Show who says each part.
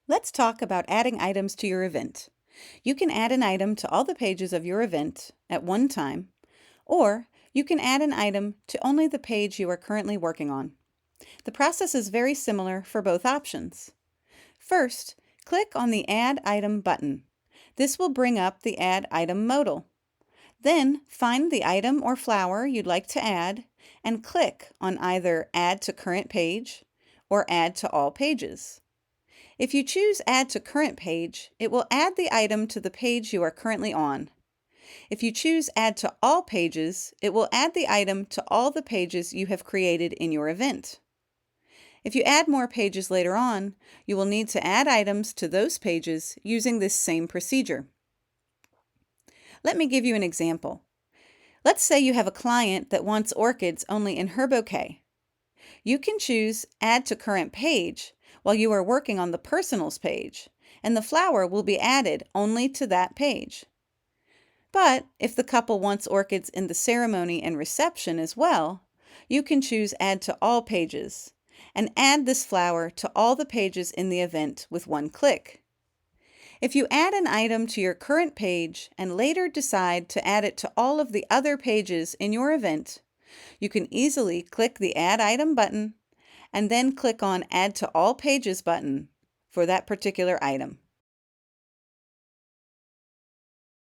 Speaker 1: Let's talk about adding items to your event. You can add an item to all the pages of your event at one time, or you can add an item to only the page you are currently working on. The process is very similar for both options. First, click on the Add Item button. This will bring up the Add Item modal. Then find the item or flower you'd like to add and click on either Add to Current Page or Add to All Pages. If you choose Add to Current Page, it will add the item to the page you are currently on. If you choose Add to All Pages, it will add the item to all the pages you have created in your event. If you add more pages later on, you will need to add items to those pages using this same procedure. Let me give you an example. Let's say you have a client that wants orchids only in her bouquet. You can choose Add to Current Page while you are working on the Personals page, and the flower will be added only to that page. But if the couple wants orchids in the ceremony and reception as well, you can choose Add to All Pages and add this flower to all the pages in the event with one click. If you add an item to your current page and later decide to add it to all of the other pages in your event, you can easily click the Add Item button and then click on Add to All Pages button for that particular item.